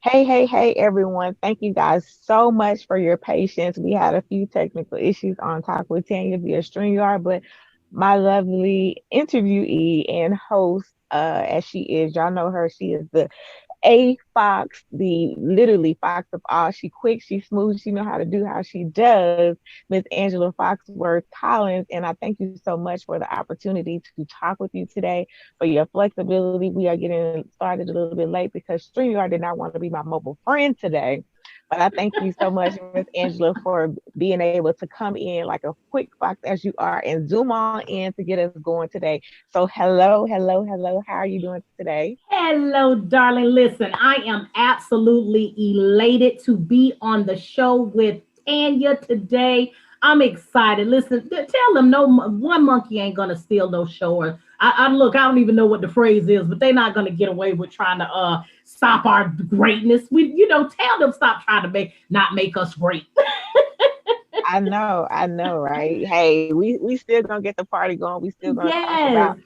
Hey, everyone. Thank you guys so much for your patience. We had a few technical issues on Talk with Tanya via StreamYard, but my lovely interviewee and host, as she is, y'all know her, she is the A Fox, the literally Fox of all. She quick, she smooth, she know how to do how she does. Miss Angela Foxworth Collins, and I thank you so much for the opportunity to talk with you today, for your flexibility. We are getting started a little bit late because StreamYard did not want to be my mobile friend today. But I thank you so much, Miss Angela, for being able to come in like a quick fox as you are and zoom on in to get us going today. So, hello. How are you doing today? Hello, darling. Listen, I am absolutely elated to be on the show with Tanya today. I'm excited. Listen, tell them one monkey ain't gonna steal no show. Or I look, I don't even know what the phrase is, but they're not gonna get away with trying to stop our greatness. Tell them stop trying to not make us great. I know, right? Hey, we still gonna get the party going. We still gonna talk about Yes.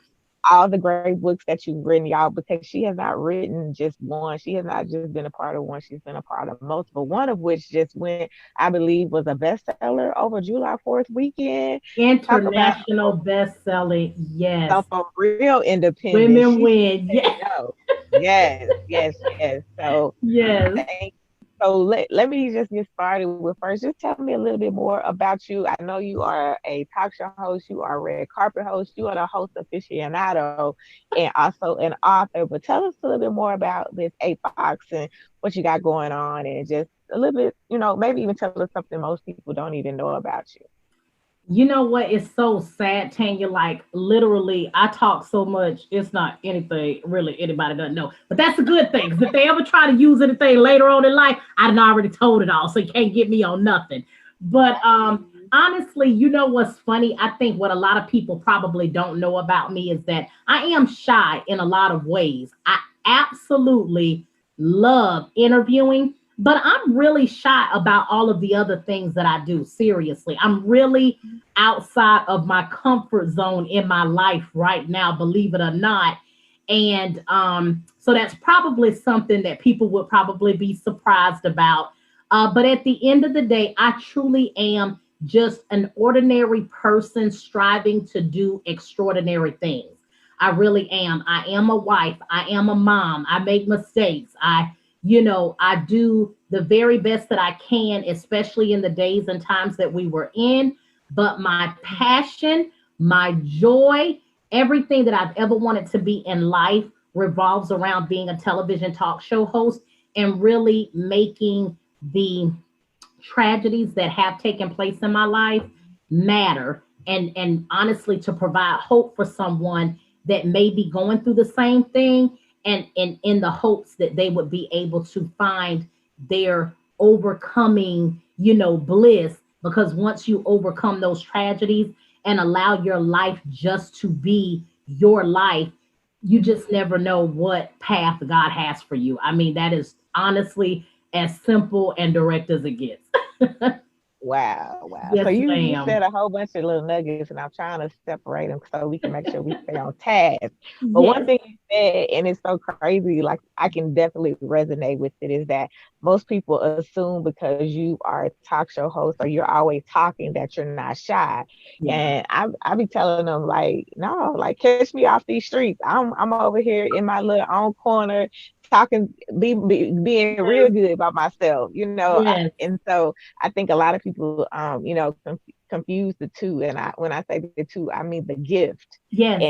all the great books that you've written, y'all, because she has not written just one. She has not just been a part of one. She's been a part of multiple. One of which just went, I believe, was a bestseller over July 4th weekend. Talk about International best-selling. some Yes. for real independent. Women She win. said Yes. no. Yes. So Yes. thank so let me just get started with first. Just tell me a little bit more about you. I know you are a talk show host, you are a red carpet host, you are the host aficionado, and also an author. But tell us a little bit more about this Apox and what you got going on, and just a little bit, maybe even tell us something most people don't even know about you. You know what? It's so sad, Tanya. Like literally, I talk so much. It's not anything really anybody doesn't know. But that's a good thing. 'Cause if they ever try to use anything later on in life, I done already told it all. So you can't get me on nothing. But honestly, you know what's funny? I think what a lot of people probably don't know about me is that I am shy in a lot of ways. I absolutely love interviewing, but I'm really shy about all of the other things that I do. Seriously, I'm really outside of my comfort zone in my life right now, believe it or not. And so that's probably something that people would probably be surprised about. But at the end of the day, I truly am just an ordinary person striving to do extraordinary things. I really am. I am a wife. I am a mom. I make mistakes. I do the very best that I can, especially in the days and times that we were in. But my passion, my joy, everything that I've ever wanted to be in life revolves around being a television talk show host and really making the tragedies that have taken place in my life matter, and honestly to provide hope for someone that may be going through the same thing, and in the hopes that they would be able to find their overcoming, bliss, because once you overcome those tragedies and allow your life just to be your life, you just never know what path God has for you. I mean, that is honestly as simple and direct as it gets. Wow. So Yes, you ma'am. said a whole bunch of little nuggets, and I'm trying to separate them so we can make sure we stay on task. But one Yes, thing you said, and it's so crazy, like I can definitely resonate with it, is that most people assume because you are a talk show host or you're always talking that you're not shy. yeah, And I be telling them like, no, like catch me off these streets. I'm over here in my little own corner talking, being real yes, good about myself, yes, and so I think a lot of people, confuse the two. And when I say the two, I mean the gift yes.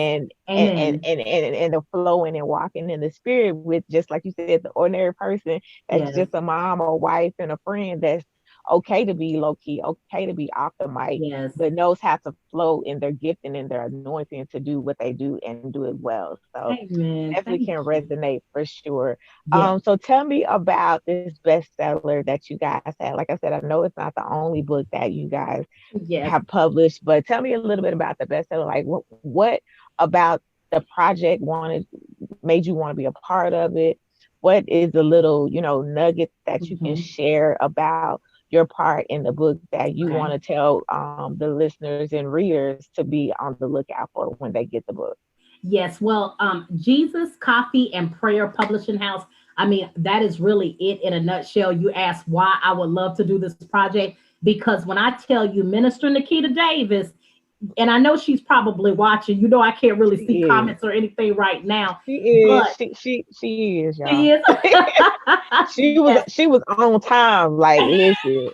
Amen. and the flowing and walking in the spirit with, just like you said, the ordinary person that's Yes, just a mom or wife and a friend that's okay to be low key, okay to be off the mic, yes. but knows how to flow in their gift and in their anointing to do what they do and do it well. So Amen. definitely Thank can you. resonate for sure. Yes, So tell me about this bestseller that you guys had. Like I said, I know it's not the only book that you guys yes. have published, but tell me a little bit about the bestseller. Like what about the project wanted made you want to be a part of it? What is the little, nugget that you can Mhm. share about your part in the book that you want Okay. to tell the listeners and readers to be on the lookout for when they get the book? Yes, well, Jesus Coffee and Prayer Publishing House. I mean, that is really it in a nutshell. You asked why I would love to do this project, because when I tell you, Minister Nikita Davis, and I know she's probably watching, you know, I can't really She see is. comments or anything right now, She is. but She is, y'all. she is. Yes, She was on time. Like, listen,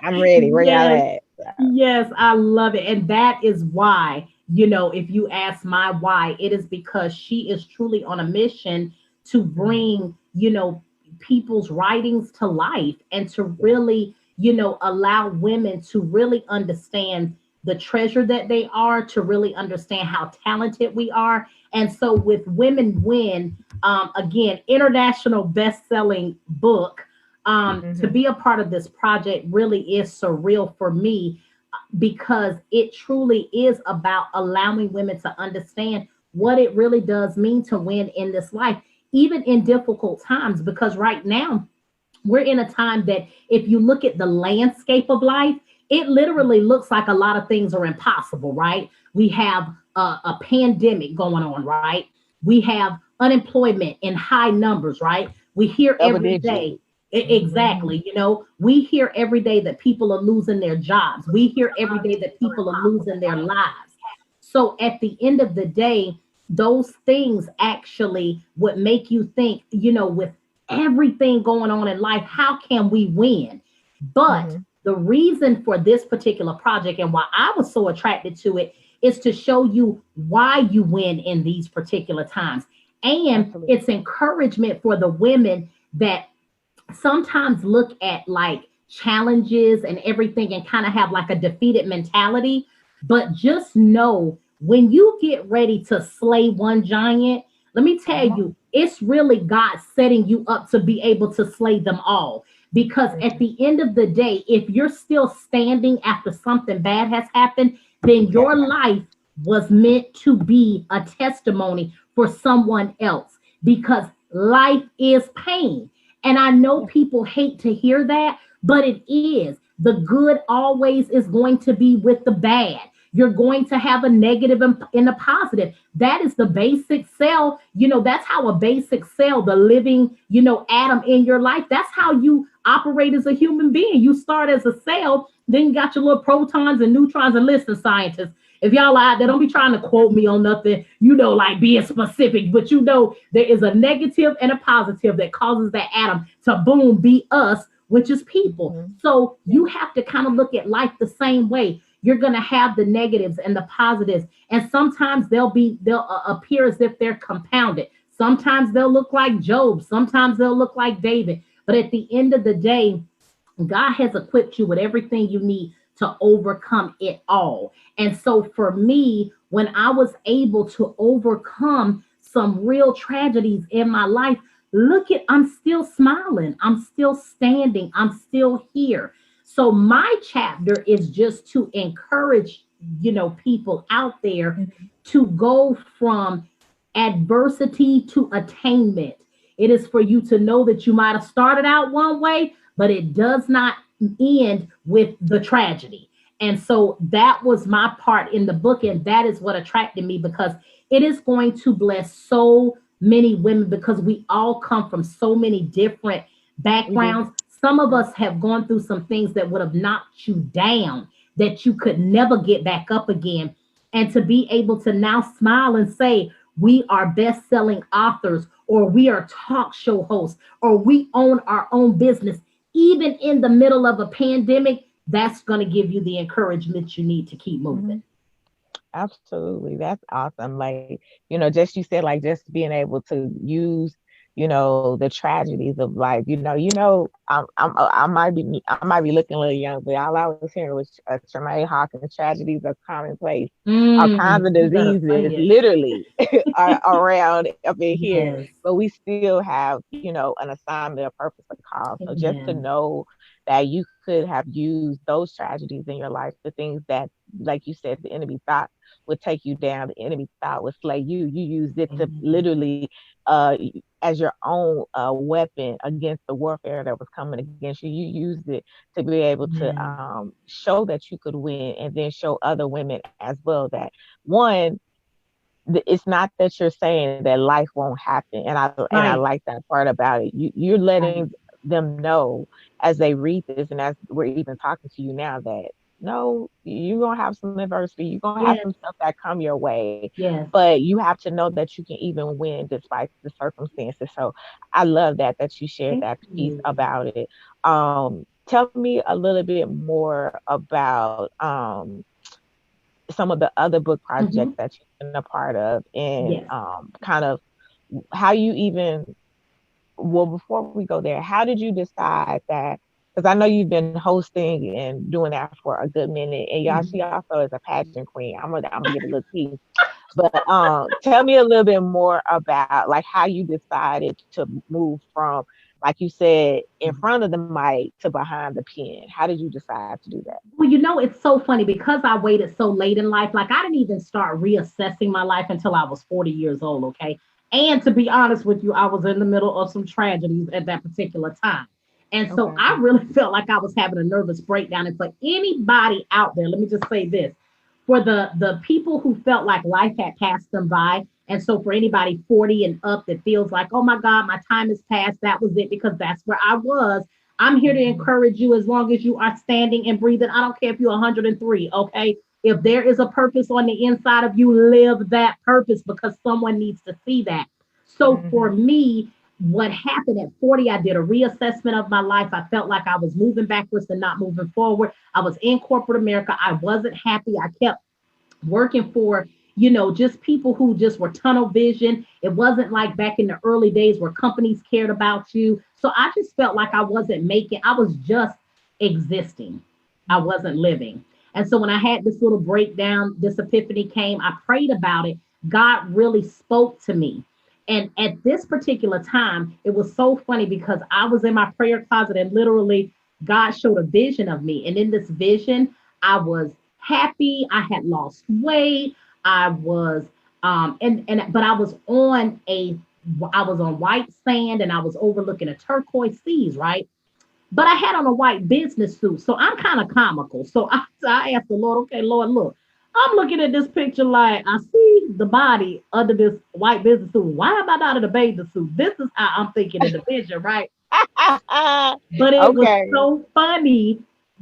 I'm ready. Where y'all yes, at? yes, I love it. And that is why, you know, if you ask my why, it is because she is truly on a mission to Mhm. bring, you know, people's writings to life and to Yeah. really, you know, allow women to really understand the treasure that they are, to really understand how talented we are. And so with Women Win, again, international best-selling book, to Hmm. be a part of this project really is surreal for me, because it truly is about allowing women to understand what it really does mean to win in this life, even in difficult times. Because right now, we're in a time that if you look at the landscape of life, it literally looks like a lot of things are impossible, right? We have a pandemic going on, right? We have unemployment in high numbers, right? We hear Double every digit. day. Hmm. Exactly. You know, we hear every day that people are losing their jobs. We hear every day that people are losing their lives. So at the end of the day, those things actually would make you think, you know, with everything going on in life, how can we win? But Hmm. the reason for this particular project and why I was so attracted to it is to show you why you win in these particular times. And Absolutely. it's encouragement for the women that sometimes look at like challenges and everything and kind of have like a defeated mentality. But just know, when you get ready to slay one giant, let me tell Hmm. you, it's really God setting you up to be able to slay them all. Because at Hmm. the end of the day, if you're still standing after something bad has happened, then Yeah. your life was meant to be a testimony for someone else, because life is pain. And I know Yeah. people hate to hear that, but it is. The good always is going to be with the bad. You're going to have a negative and a positive. That is the basic cell. You know, that's how a basic cell, the living, you know, atom in your life, that's how you operate as a human being. You start as a cell, then you got your little protons and neutrons. And listen, scientists, if y'all out there, don't be trying to quote me on nothing, you know, like being specific, but you know, there is a negative and a positive that causes that atom to boom, be us, which is people. Hmm. So Yeah. you have to kind of look at life the same way. You're going to have the negatives and the positives. And sometimes they'll appear as if they're compounded. Sometimes they'll look like Job. Sometimes they'll look like David. But at the end of the day, God has equipped you with everything you need to overcome it all. And so for me, when I was able to overcome some real tragedies in my life, look at, I'm still smiling, I'm still standing, I'm still here. So my chapter is just to encourage, you know, people out there Hmm. to go from adversity to attainment. It is for you to know that you might have started out one way, but it does not end with the tragedy. And so that was my part in the book. And that is what attracted me, because it is going to bless so many women, because we all come from so many different We do. backgrounds. Some of Yeah. us have gone through some things that would have knocked you down, that you could never get back up again. And to be able to now smile and say, we are best selling authors, or we are talk show hosts, or we own our own business, even in the middle of a pandemic, that's going to give you the encouragement you need to keep moving. Hmm. Absolutely. That's awesome. Like, just you said, like, just being able to use, the tragedies of life. I might be looking a little young, but all I was hearing was Tremaine Hawkins, tragedies are commonplace. All kinds of You better say diseases it. literally are around up in here, Yes. but we still have, an assignment, a purpose, a cause. So just to Amen. know that you could have used those tragedies in your life, the things that, like you said, the enemy thought would take you down, the enemy thought would slay you. You used it to Amen. literally, as your own weapon against the warfare that was coming against you. You used it to be able to Amen. show that you could win, and then show other women as well that, one, it's not that you're saying that life won't happen, and I Right. like that part about it. You're letting Right. them know as they read this and as we're even talking to you now that no, you're gonna have some adversity, you're gonna have some Yes. stuff that come your way, Yes. but you have to know that you can even win despite the circumstances. So I love that you shared Thank that piece you. about it. Tell me a little bit more about some of the other book projects Hmm. that you've been a part of, and Yes. kind of how you even, well, before we go there, how did you decide that? Because I know you've been hosting and doing that for a good minute, and y'all, she Mhm. also is a pageant queen. I'm gonna give a little tea, but tell me a little bit more about like how you decided to move from, like you said, in front of the mic to behind the pen. How did you decide to do that? Well, it's so funny because I waited so late in life. Like, I didn't even start reassessing my life until I was 40 years old. Okay. And to be honest with you, I was in the middle of some tragedies at that particular time. And so Okay. I really felt like I was having a nervous breakdown. And for anybody out there, let me just say this, for the people who felt like life had passed them by. And so for anybody 40 and up that feels like, oh my God, my time is past, that was it, because that's where I was. I'm here to Mhm. encourage you as long as you are standing and breathing. I don't care if you're 103, okay? If there is a purpose on the inside of you, live that purpose because someone needs to see that. So for Mhm. me, what happened at 40, I did a reassessment of my life. I felt like I was moving backwards and not moving forward. I was in corporate America. I wasn't happy. I kept working for, just people who just were tunnel vision. It wasn't like back in the early days where companies cared about you. So I just felt like I was just existing. I wasn't living. And so when I had this little breakdown, this epiphany came, I prayed about it. God really spoke to me. And at this particular time, it was so funny because I was in my prayer closet and literally God showed a vision of me. And in this vision, I was happy. I had lost weight. I was but I was on white sand and I was overlooking a turquoise seas, right? But I had on a white business suit, so I'm kind of comical. So I asked the Lord, okay, Lord, look, I'm looking at this picture like I see the body under this white business suit. Why am I not in a bathing suit? This is how I'm thinking in the vision, right? But it was Okay. so funny.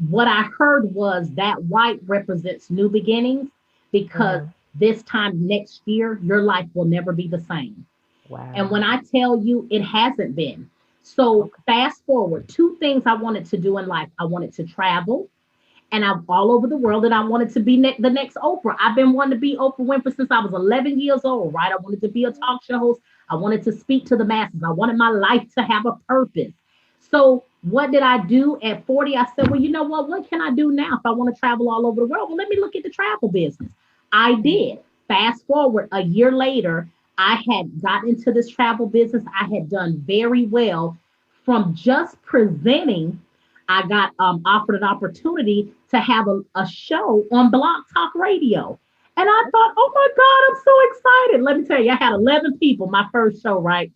What I heard was that white represents new beginnings because Mhm. this time next year, your life will never be the same. And when Wow. I tell you it hasn't been. So Okay. fast forward, two things I wanted to do in life. I wanted to travel and I'm all over the world and I wanted to be the next Oprah. I've been wanting to be Oprah Winfrey since I was 11 years old, right? I wanted to be a talk show host. I wanted to speak to the masses. I wanted my life to have a purpose. So what did I do at 40? I said, well, you know what? What can I do now if I want to travel all over the world? Well, let me look at the travel business. I Mhm. did. Fast forward a year later, I had got into this travel business. I had done very well from just presenting. I got offered an opportunity to have a show on Blog Talk Radio. And I thought, oh my God, I'm so excited. Let me tell you, I had 11 people, my first show, right?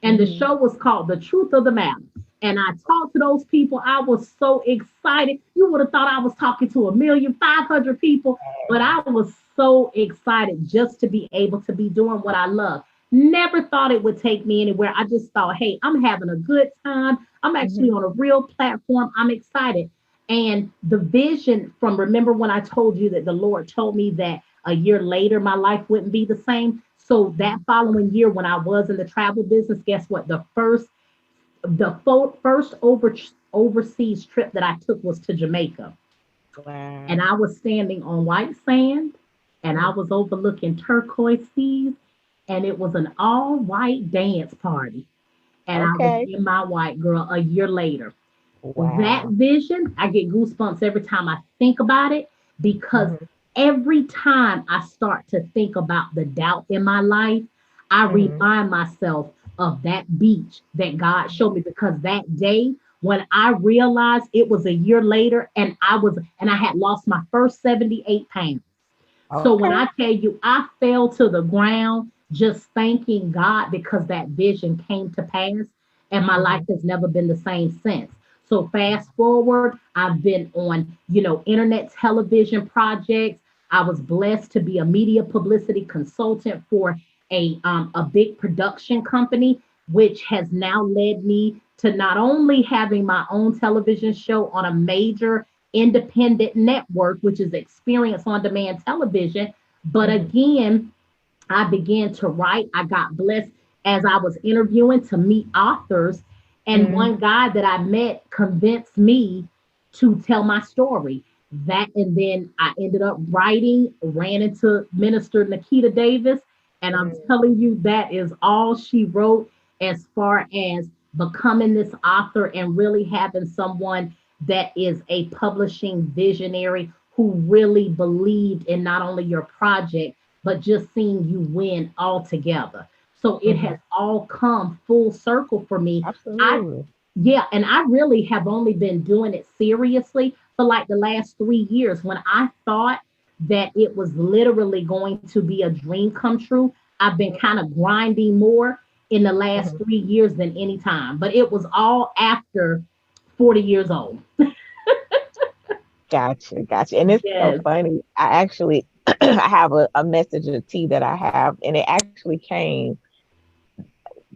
And the Mhm. show was called The Truth of the Matter. And I talked to those people. I was so excited. You would have thought I was talking to 1,500,000 people, but I was so excited just to be able to be doing what I love. Never thought it would take me anywhere. I just thought, hey, I'm having a good time. I'm actually Mhm. on a real platform. I'm excited. And the vision from, remember when I told you that the Lord told me that a year later my life wouldn't be the same? So that Mhm. following year, when I was in the travel business, guess what? The first overseas trip that I took was to Jamaica, and Wow. I was standing on white sand, and I Mhm. was overlooking turquoise seas, and it was an all white dance party, and I was Okay. in my white girl a year later. That Wow. vision, I get goosebumps every time I think about it because Mhm. every time I start to think about the doubt in my life, I Mhm. remind myself of that beach that God showed me because that day when I realized it was a year later and I had lost my first 78 pounds. So when Okay. I tell you I fell to the ground just thanking God because that vision came to pass and my life Mhm. has never been the same since. So fast forward, I've been on, internet television projects. I was blessed to be a media publicity consultant for a big production company, which has now led me to not only having my own television show on a major independent network, which is Experience on Demand Television, but Mhm. again, I began to write. I got blessed as I was interviewing to meet authors. And Mhm. one guy that I met convinced me to tell my story. That, and then I ended up writing, ran into Minister Nikita Davis. And I'm Mhm. telling you, that is all she wrote as far as becoming this author and really having someone that is a publishing visionary who really believed in not only your project, but just seeing you win altogether. So it Mhm. has all come full circle for me. I Absolutely. Yeah, and I really have only been doing it seriously for like the last 3 years. When I thought that it was literally going to be a dream come true, I've been kind of grinding more in the last Mhm. 3 years than any time. But it was all after 40 years old. Gotcha, gotcha. And it's so Yes. funny. I actually I have a message of tea that I have, and it actually came,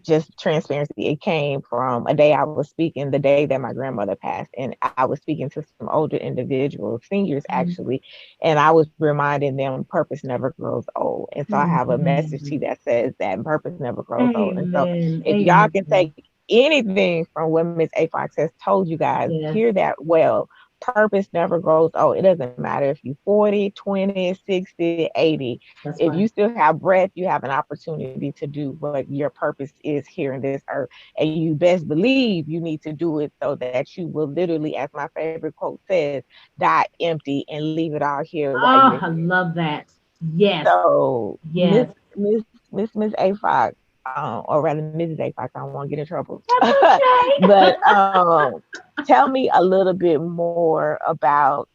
just transparency, it came from a day I was speaking, the day that my grandmother passed. And I was speaking to some older individuals, seniors actually, and I was reminding them purpose never grows old. And so I have a message Amen. to that says that purpose never grows old. And so Amen. if y'all can Amen. take anything from what Miss A Fox has told you guys, Yes, hear that well. Purpose never grows old. It doesn't matter if you're 40, 20, 60, 80. that's If right. you still have breath, you have an opportunity to do what your purpose is here in this earth. And you best believe you need to do it so that you will literally, as my favorite quote says, die empty and leave it all here while you're Oh, I here. love that. Yes, So yes. Miss A Fox, or rather Mrs. A Fox, I don't want to get in trouble. That's But okay. tell me a little bit more about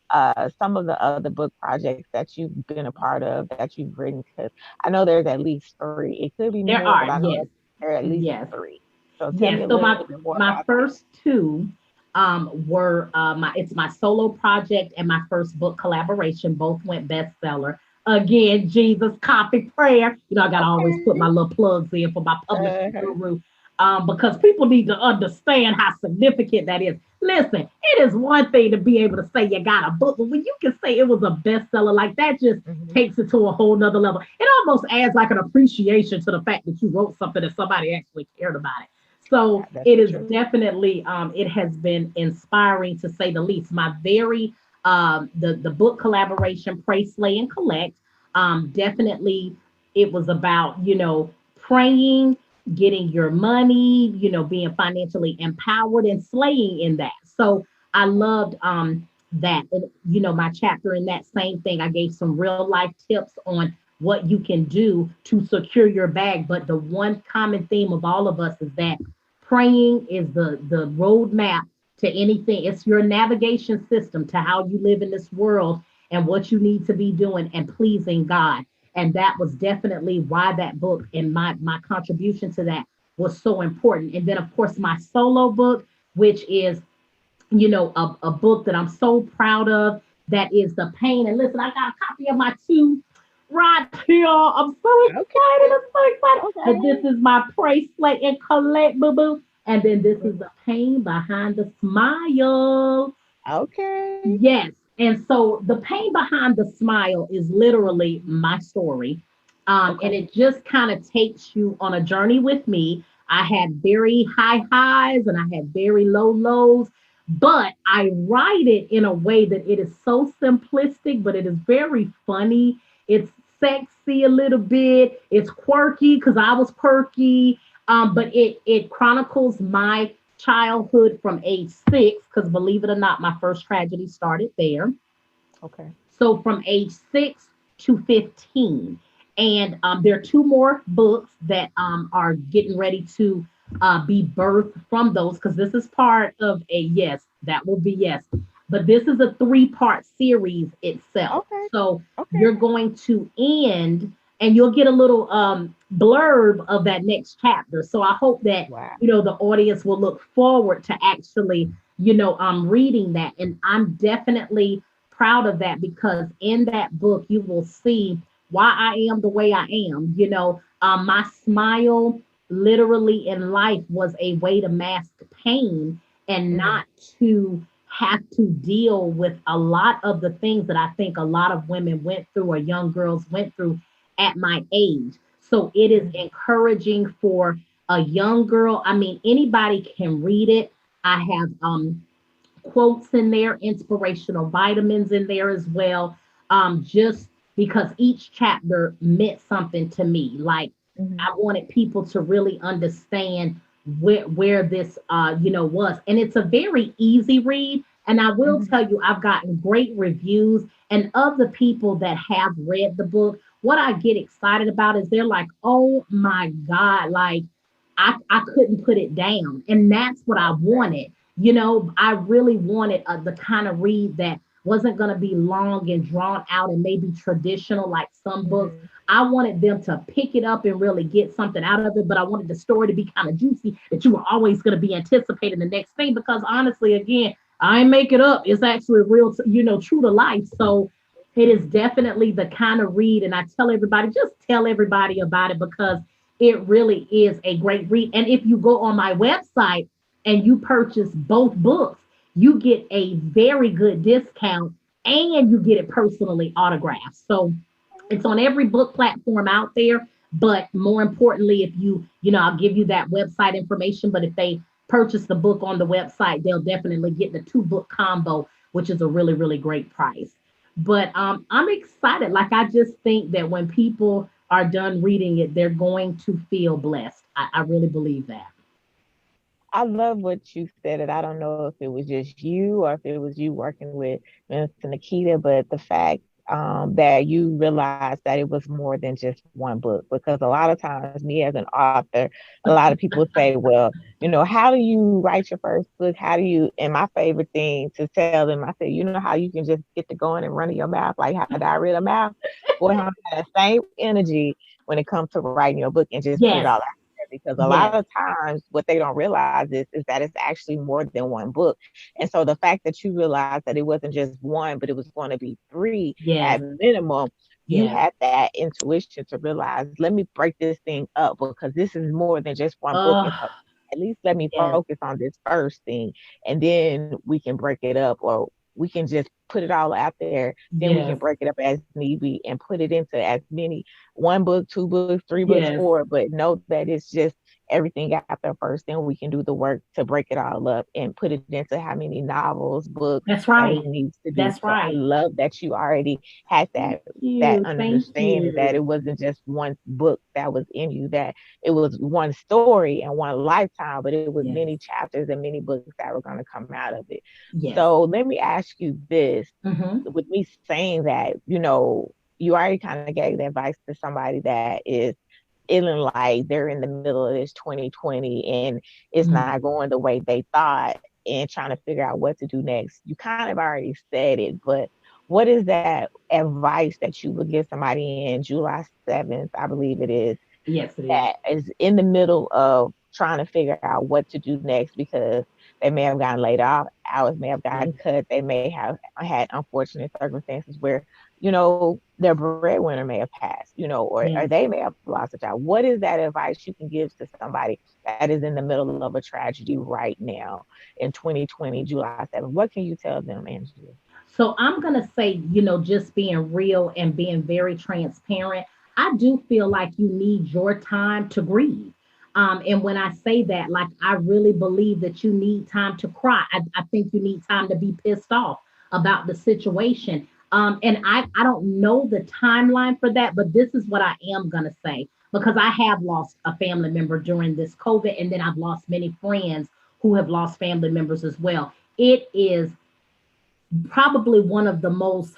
some of the other book projects that you've been a part of, that you've written, because I know there's at least three. It could be There more, but are, I know yes, there are at least yes. three. So tell me Yes. a So little my bit more my about that. first two were my it's my solo project and my first book collaboration. Both went bestseller. Again, Jesus copy prayer. You know, I gotta always put my Okay. little plugs in for my publishing Uh-huh. guru. Because people need to understand how significant that is. Listen, it is one thing to be able to say you got a book, but when you can say it was a bestseller, like that just Hmm. takes it to a whole nother level. It almost adds like an appreciation to the fact that you wrote something that somebody actually cared about it. So That's it the is truth. definitely it has been inspiring to say the least. My very the book collaboration, Pray, Slay, and Collect, definitely it was about, praying, getting your money, being financially empowered and slaying in that. So I loved that. And my chapter in that same thing, I gave some real life tips on what you can do to secure your bag. But the one common theme of all of us is that praying is the roadmap to anything. It's your navigation system to how you live in this world and what you need to be doing and pleasing God. And that was definitely why that book and my contribution to that was so important. And then of course my solo book, which is a book that I'm so proud of. That is The Pain. And listen, I got a copy of my two right here. I'm so Okay. excited. I'm so excited. But this Okay. is my Pray, Slay, and Collect, boo boo. And then this is The Pain Behind the Smile. Okay. Yes. And so the pain behind the smile is literally my story. And Okay. it just kind of takes you on a journey with me. I had very high highs and I had very low lows, but I write it in a way that it is so simplistic, but it is very funny. It's sexy a little bit. It's quirky because I was quirky. But it chronicles my childhood from age 6, because believe it or not, my first tragedy started there. Okay. So from age 6 to 15. And there are two more books that are getting ready to be birthed from those, because this is part of a yes, that will be yes. But this is a three-part series itself. Okay. So Okay. you're going to end and you'll get a little blurb of that next chapter. So I hope that, Wow. the audience will look forward to actually, reading that. And I'm definitely proud of that because in that book you will see why I am the way I am. My smile literally in life was a way to mask pain and Mm-hmm. not to have to deal with a lot of the things that I think a lot of women went through or young girls went through at my age. So it is encouraging for a young girl. I mean, anybody can read it. I have quotes in there, inspirational vitamins in there as well. Just because each chapter meant something to me. Like Mm-hmm. I wanted people to really understand where this was. And it's a very easy read. And I will Mm-hmm. tell you, I've gotten great reviews. And of the people that have read the book, what I get excited about is they're like, oh my God, like I couldn't put it down. And that's what I wanted. I really wanted the kind of read that wasn't going to be long and drawn out and maybe traditional like some books. Mm-hmm. I wanted them to pick it up and really get something out of it, but I wanted the story to be kind of juicy that you were always going to be anticipating the next thing because honestly, again, I ain't make it up. It's actually real, true to life. So it is definitely the kind of read, and I tell everybody, just tell everybody about it because it really is a great read. And if you go on my website and you purchase both books, you get a very good discount and you get it personally autographed. So it's on every book platform out there. But more importantly, if I'll give you that website information. But if they purchase the book on the website, they'll definitely get the two book combo, which is a really, really great price. But I'm excited. Like, I just think that when people are done reading it, they're going to feel blessed. I really believe that. I love what you said, and I don't know if it was just you or if it was you working with Miss Nikita, but the fact that you realized that it was more than just one book. Because a lot of times, me as an author, a lot of people say, well, how do you write your first book? How do you, and my favorite thing to tell them, I said, how you can just get to going and running your mouth, like how diarrhea of mouth? Boy, I have that same energy when it comes to writing your book and just put it Yes, all out there. Because a lot yes, of times what they don't realize is that it's actually more than one book. And so the fact that you realized that it wasn't just one, but it was going to be three at yes, minimum, you yes. had that intuition to realize, let me break this thing up because this is more than just one book. And Oh, so at least let me yes, focus on this first thing, and then we can break it up, or we can just put it all out there. Then we can yes, break it up as need be and put it into as many, one book, two books, three books, yes. four, but know that it's just everything got there first. Then we can do the work to break it all up and put it into how many novels, books That's that we right. need to do. That's So I right. love that you already had Thank that you. Thank understanding that it you. wasn't just one book that was in you, that it was one story and one lifetime, but it was many Yes. chapters and many books that were going to come out of it. Yes. So let me ask you this, Mm-hmm. with me saying that, you already kind of gave the advice to somebody that is feeling like they're in the middle of this 2020 and it's Mm-hmm. not going the way they thought and trying to figure out what to do next. You kind of already said it, but what is that advice that you would give somebody in July 7th, I believe it is, Yes, it is. that is in the middle of trying to figure out what to do next because they may have gotten laid off, hours may have gotten Yes. cut, they may have had unfortunate circumstances where, their breadwinner may have passed, or Yes. they may have lost a job. What is that advice you can give to somebody that is in the middle of a tragedy right now in 2020, July 7th? What can you tell them, Angela? So I'm going to say, just being real and being very transparent, I do feel like you need your time to grieve. And when I say that, like, I really believe that you need time to cry. I think you need time to be pissed off about the situation. And I don't know the timeline for that, but this is what I am going to say because I have lost a family member during this COVID, and then I've lost many friends who have lost family members as well. It is probably one of the most,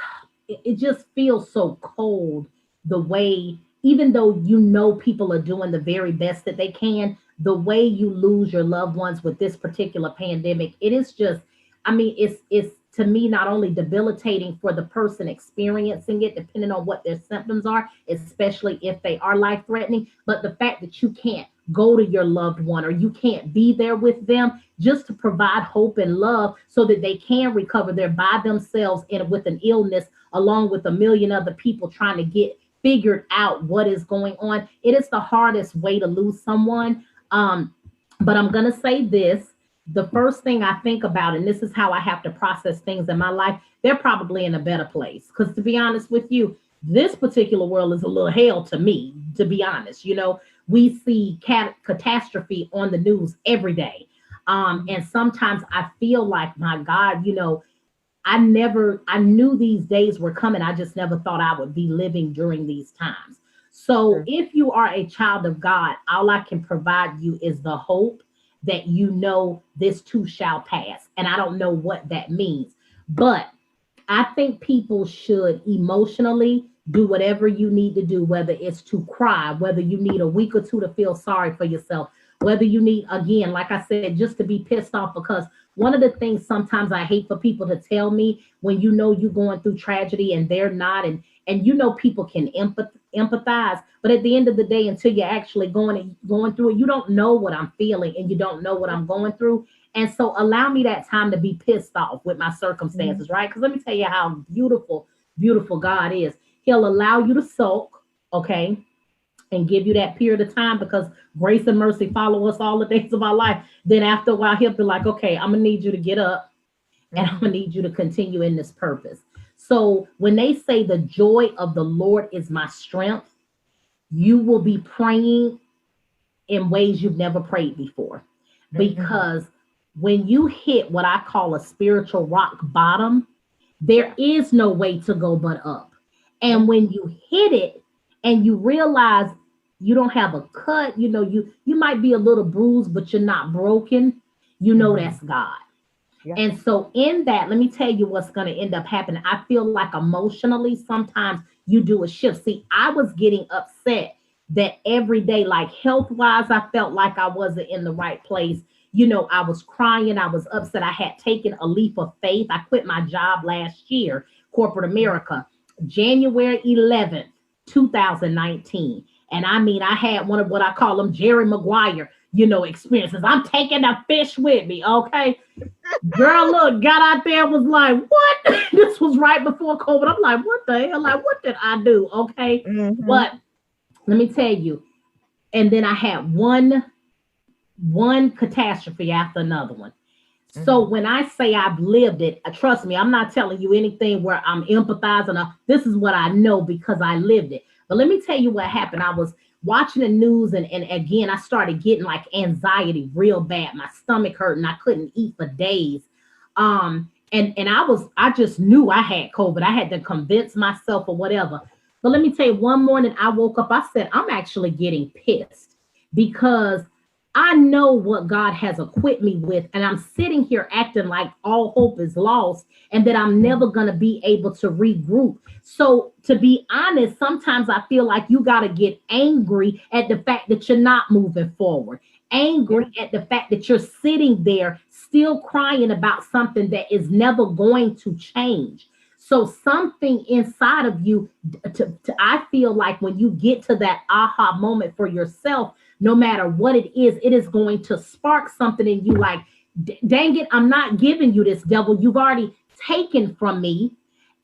it just feels so cold the way, even though people are doing the very best that they can, the way you lose your loved ones with this particular pandemic, it is just, I mean, it's to me not only debilitating for the person experiencing it, depending on what their symptoms are, especially if they are life threatening, but the fact that you can't go to your loved one or you can't be there with them, just to provide hope and love so that they can recover. They're by themselves and with an illness, along with a million other people trying to get figured out what is going on. It is the hardest way to lose someone. But I'm going to say this. The first thing I think about, and this is how I have to process things in my life, they're probably in a better place. Because to be honest with you, this particular world is a little hell to me, to be honest. We see catastrophe on the news every day. And sometimes I feel like, my God, I knew these days were coming. I just never thought I would be living during these times. So Mm, if you are a child of God, all I can provide you is the hope that this too shall pass. And I don't know what that means, but I think people should emotionally do whatever you need to do, whether it's to cry, whether you need a week or two to feel sorry for yourself, whether you need, again, like I said, just to be pissed off. Because one of the things sometimes I hate for people to tell me, when you're going through tragedy and they're not, and people can empathize, but at the end of the day, until you're actually going through it, you don't know what I'm feeling and you don't know what I'm going through. And so allow me that time to be pissed off with my mm, circumstances, right? Because let me tell you how beautiful, beautiful God is. He'll allow you to sulk, okay, and give you that period of time, because grace and mercy follow us all the days of our life. Then after a while, he'll be like, okay, I'm going to need you to get up and I'm mhm, going to need you to continue in this purpose. So when they say the joy of the Lord is my strength, you will be praying in ways you've never prayed before. mhm. Because when you hit what I call a spiritual rock bottom, there Yeah, is no way to go but up. yeah. And when you hit it and you realize you don't have a cut, you might be a little bruised, but you're not broken, Mhm. that's God. Yeah. And so, in that, let me tell you what's going to end up happening. I feel like emotionally, sometimes you do a shift. See, I was getting upset that every day, like health wise, I felt like I wasn't in the right place. I was crying, I was upset. I had taken a leap of faith. I quit my job last year, corporate Mhm. America, January 11th, 2019. And I mean, I had one of what I call them Jerry Maguire, experiences. I'm taking a fish with me, okay? Girl, look, got out there, was like, what? This was right before COVID. I'm like, what the hell? Like, what did I do? Okay. Mhm. But let me tell you, and then I had one catastrophe after another one. So Mhm. when I say I've lived it, trust me, I'm not telling you anything where I'm empathizing. This is what I know because I lived it. But let me tell you what happened. I was watching the news, and again, I started getting like anxiety real bad. My stomach hurt and I couldn't eat for days. And I just knew I had COVID. I had to convince myself or whatever. But let me tell you, one morning I woke up, I said, I'm actually getting pissed because I know what God has equipped me with, and I'm sitting here acting like all hope is lost and that I'm Mhm. never going to be able to regroup. So, to be honest, sometimes I feel like you got to get angry at the fact that you're not moving forward, Yeah. angry at the fact that you're sitting there still crying about something that is never going to change. So something inside of you, I feel like when you get to that aha moment for yourself, no matter what it is going to spark something in you like, dang it, I'm not giving you this, devil. You've already taken from me.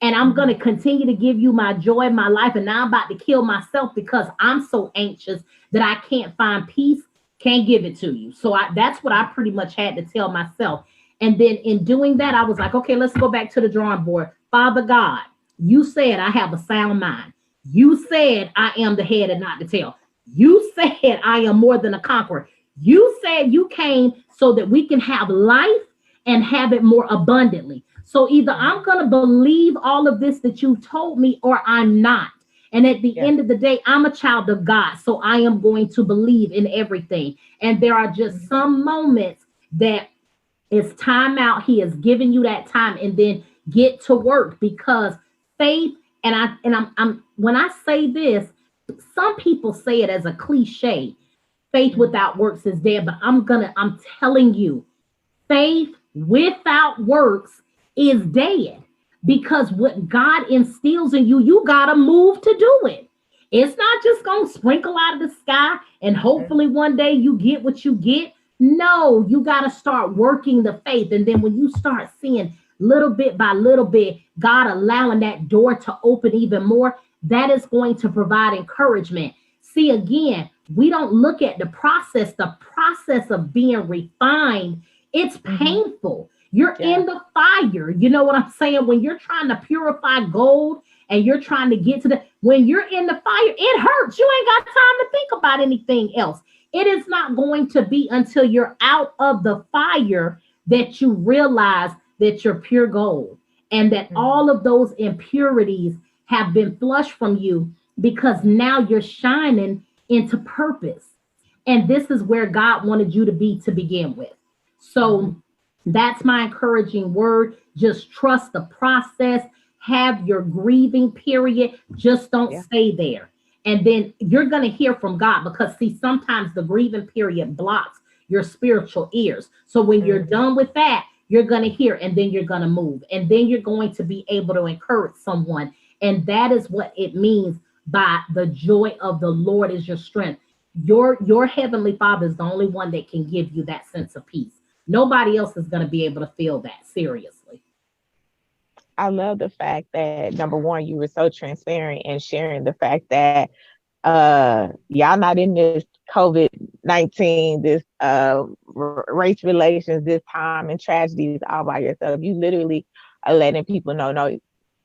And I'm going Mhm. to continue to give you my joy in my life. And now I'm about to kill myself because I'm so anxious that I can't find peace, can't give it to you. So that's what I pretty much had to tell myself. And then in doing that, I was like, okay, let's go back to the drawing board. Father God, you said I have a sound mind. You said I am the head and not the tail. You said I am more than a conqueror. You said you came so that we can have life and have it more abundantly. So either I'm Mhm. going to believe all of this that you told me or I'm not. And at the Yeah. end of the day, I'm a child of God. So I am going to believe in everything. And there are just Mhm. some moments that it's time out. He has given you that time, and then get to work because faith. And I'm when I say this, some people say it as a cliche. Faith Mhm. without works is dead, but I'm telling you, faith without works is dead, because what God instills in you, you got to move to do it. It's not just going to sprinkle out of the sky and Mhm. hopefully one day you get what you get. No, you got to start working the faith. And then when you start seeing little bit by little bit, God allowing that door to open even more, that is going to provide encouragement. See, again, we don't look at the process of being refined. It's Mhm. painful. You're Yeah. in the fire. You know what I'm saying? When you're trying to purify gold and you're trying to get to the, when you're in the fire, it hurts. You ain't got time to think about anything else. It is not going to be until you're out of the fire that you realize that you're pure gold and that Mhm. all of those impurities have been flushed from you, because now you're shining into purpose. And this is where God wanted you to be to begin with. So Mhm. that's my encouraging word. Just trust the process. Have your grieving period. Just don't Yeah. stay there. And then you're going to hear from God, because, see, sometimes the grieving period blocks your spiritual ears. So when you're Mhm. done with that, you're going to hear, and then you're going to move. And then you're going to be able to encourage someone. And that is what it means by the joy of the Lord is your strength. Your heavenly Father is the only one that can give you that sense of peace. Nobody else is going to be able to feel that seriously. I love the fact that number one, you were so transparent and sharing the fact that y'all not in this COVID-19, this race relations, this time and tragedies all by yourself. You literally are letting people know, no,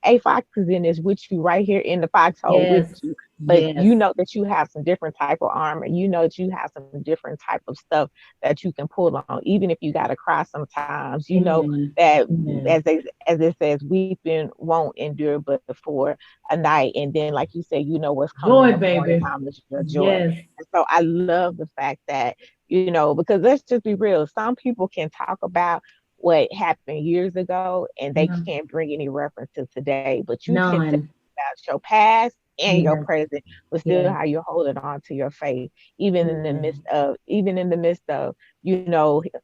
a Fox is in this with you right here in the foxhole with Yes. you. But you Yes. know that you have some different type of armor. You know that you have some different type of stuff that you can pull on, even if you gotta cry sometimes. You know Amen. that Amen. as it says, weeping won't endure but for a night. And then, like you said, you know what's coming in Joy, the morning baby. time is your joy. Yes. And so I love the fact that, because let's just be real. Some people can talk about what happened years ago and they No, can't bring any reference to today, but you can tell none. about your past and your Yes. present, but still Yes. how you're holding on to your faith, Amen. even in the midst of,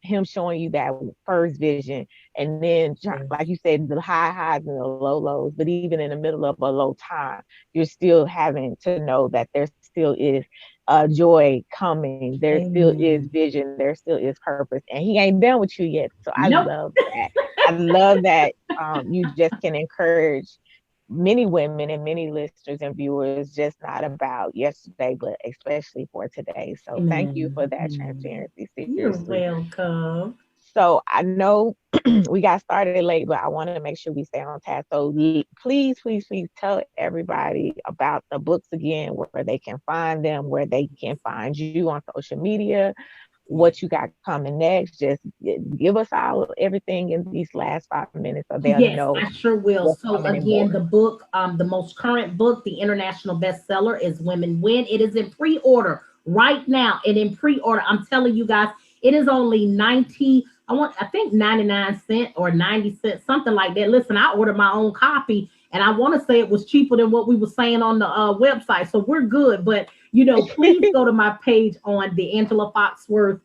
him showing you that first vision, and then like Yes. you said, the high highs and the low lows, but even in the middle of a low time, you're still having to know that there still is joy coming. There still is Amen. vision. There still is purpose, and he ain't done with you yet. So I Nope. love that. I love that you just can encourage many women and many listeners and viewers, just not about yesterday, but especially for today. So thank you for Amen. that Amen. transparency. You're Seriously. welcome. So I know we got started late, but I want to make sure we stay on task. So please, please, please tell everybody about the books again, where they can find them, where they can find you on social media, what you got coming next. Just give us all everything in these last 5 minutes so they'll Yes, know I sure will. what's So coming in again, more. the book, the most current book, the international bestseller is Women Win. It is in pre-order right now. And in pre-order, I'm telling you guys, it is only 90, I think 99 cent or 90 cents, something like that. Listen, I ordered my own copy and I want to say it was cheaper than what we were saying on the website. So we're good. But please go to my page on the Angela Foxworth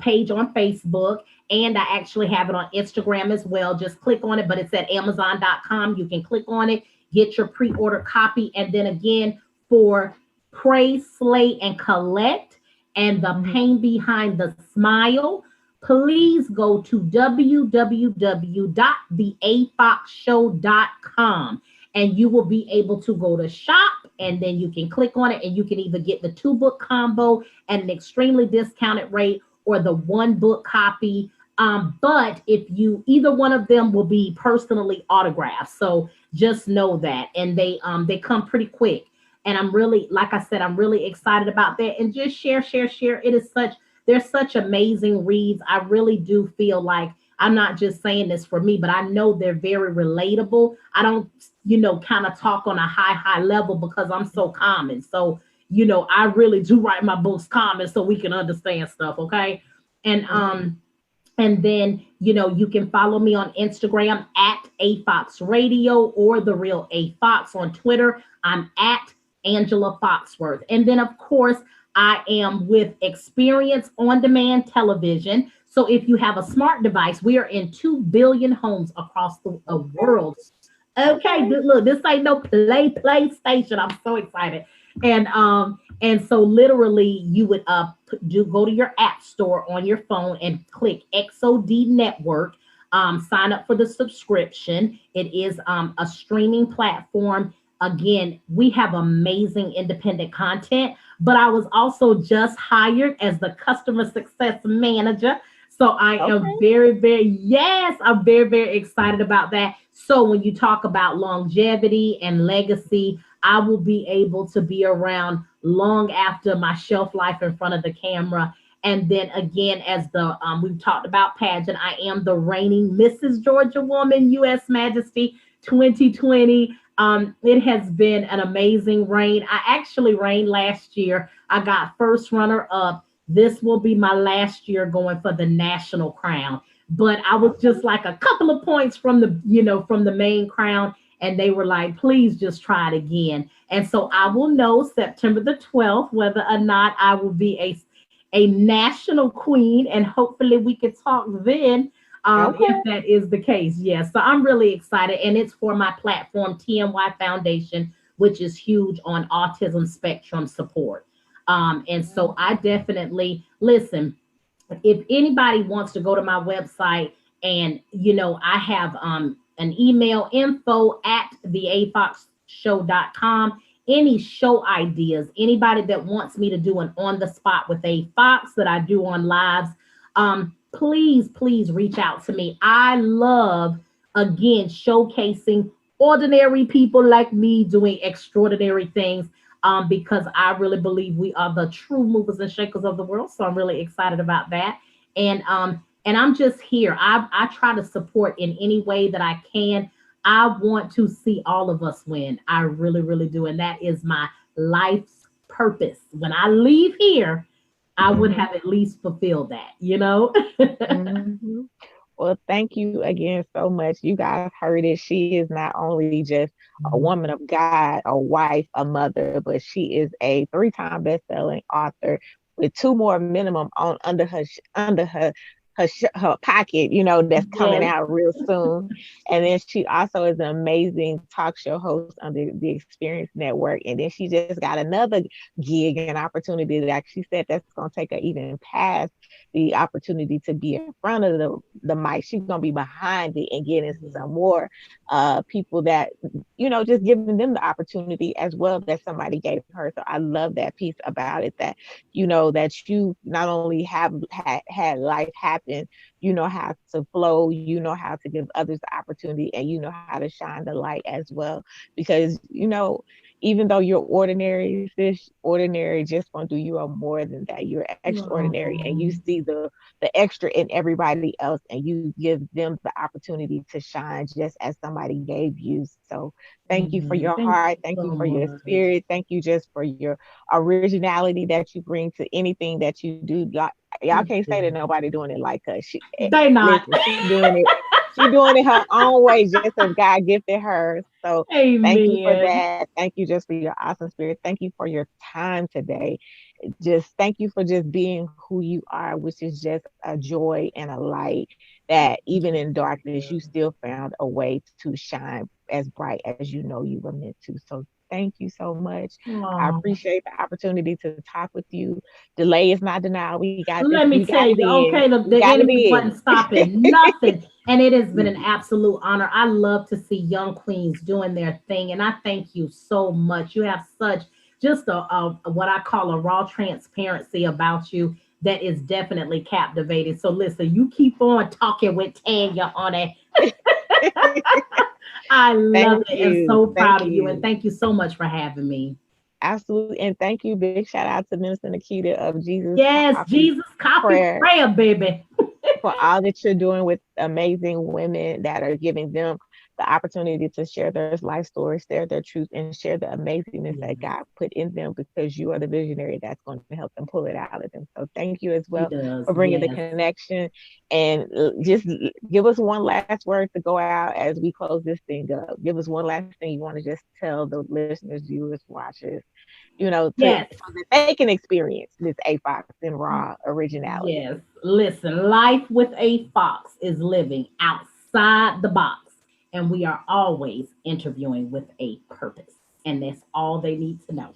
page on Facebook, and I actually have it on Instagram as well. Just click on it, but it's at Amazon.com. You can click on it, get your pre order copy. And then again, for Pray, Slay, and Collect and the Mhm. pain behind the smile, please go to www.theafoxshow.com and you will be able to go to shop, and then you can click on it and you can either get the two book combo at an extremely discounted rate or the one book copy. But if you either one of them will be personally autographed, so just know that, and they come pretty quick. And I'm really, like I said, I'm really excited about that. And just share, share, share. It is such There's such amazing reads. I really do feel like I'm not just saying this for me, but I know they're very relatable. I don't, kind of talk on a high level because I'm so common. So, I really do write my books common so we can understand stuff. Okay. And, Mhm. and then, you can follow me on Instagram at A Fox Radio or The Real A Fox on Twitter. I'm at Angela Foxworth. And then, of course, I am with Experience On Demand Television. So if you have a smart device, we are in 2 billion homes across the Okay. world. Okay, Okay. look, this ain't no PlayStation. I'm so excited. And so literally you would do go to your app store on your phone and click XOD Network. Sign up for the subscription. It is a streaming platform. Again, we have amazing independent content, but I was also just hired as the customer success manager. So I am Okay. yes, I'm very, very excited about that. So when you talk about longevity and legacy, I will be able to be around long after my shelf life in front of the camera. And then again, as the we've talked about pageant, I am the reigning Mrs. Georgia Woman, U.S. Majesty 2020. It has been an amazing reign. I actually reigned last year. I got first runner up. This will be my last year going for the national crown. But I was just Okay. like a couple of points from the main crown, and they were like, please just try it again. And so I will know September the 12th whether or not I will be a national queen, and hopefully we could talk then, if Okay. that is the case. Yes. So I'm really excited, and it's for my platform, TMY Foundation, which is huge on autism spectrum support. And so I definitely listen, if anybody wants to go to my website, and I have an email, info at theafoxshow.com. Any show ideas, anybody that wants me to do an on the spot with a fox that I do on lives, please reach out to me. I love, again, showcasing ordinary people like me doing extraordinary things, because I really believe we are the true movers and shakers of the world. So I'm really excited about that. And I'm just here. I try to support in any way that I can. I want to see all of us win. I really, really do. And that is my life's purpose. When I leave here, I would Mm-hmm. have at least fulfilled that. Mm-hmm. Well, thank you again so much. You guys heard it. She is not only just a woman of God, a wife, a mother, but she is a three-time best-selling author with two more minimum on under her pocket, that's coming Yes. out real soon. And then she also is an amazing talk show host under the Experience Network. And then she just got another gig and opportunity that she said that's going to take her even past the opportunity to be in front of the mic. She's gonna be behind it and getting some more people that just giving them the opportunity as well that somebody gave her. So I love that piece about it, that that you not only have had life happen, you know how to flow, you know how to give others the opportunity, and you know how to shine the light as well. Because even though you're ordinary, sis, ordinary just gonna do you a more than that. You're extraordinary, and you Oh, see the extra in everybody else, and you give them the opportunity to shine just as somebody gave you. So thank you for amen. your Thank heart, you thank you so for your much. spirit, thank you just for your originality that you bring to anything that you do. Y'all can't say that nobody doing it like us. They not. Listen, she doing it her own way, just as God gifted her. So thank you for Amen. that. Thank you just for your awesome spirit. Thank you for your time today. Just thank you for just being who you are, which is just a joy and a light that even in darkness you still found a way to shine as bright as you were meant to. So thank you so much. I Oh. appreciate the opportunity to talk with you. Delay is not denied. We got this. Let We me got tell it you, in. okay, the, We the got it enemy in. wasn't stopping nothing. And it has been an absolute honor. I love to see young queens doing their thing. And I thank you so much. You have such just a what I call a raw transparency about you that is definitely captivating. So listen, you keep on talking with Tanya on it. I love Thank it and you. so Thank proud of you. And you. thank you so much for having me. Absolutely. And thank you. Big shout out to Minister Nikita of Jesus Yes, Coffee Jesus, coffee Prayer prayer, baby. for all that you're doing with amazing women that are giving them the opportunity to share their life stories, share their truth, and share the amazingness that God Yes, put in them, because you are the visionary that's going to help them pull it out of them. So thank you as well he for does. bringing the Yes. connection. And just give us one last word to go out as we close this thing up. Give us one last thing you want to just tell the listeners, viewers, watchers, Yes. so that they can experience this AFOX and raw originality. Yes. Listen, life with a fox is living outside the box, and we are always interviewing with a purpose. And that's all they need to know.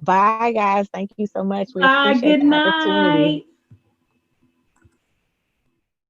Bye, guys. Thank you so much. We Bye. appreciate Good the opportunity. night.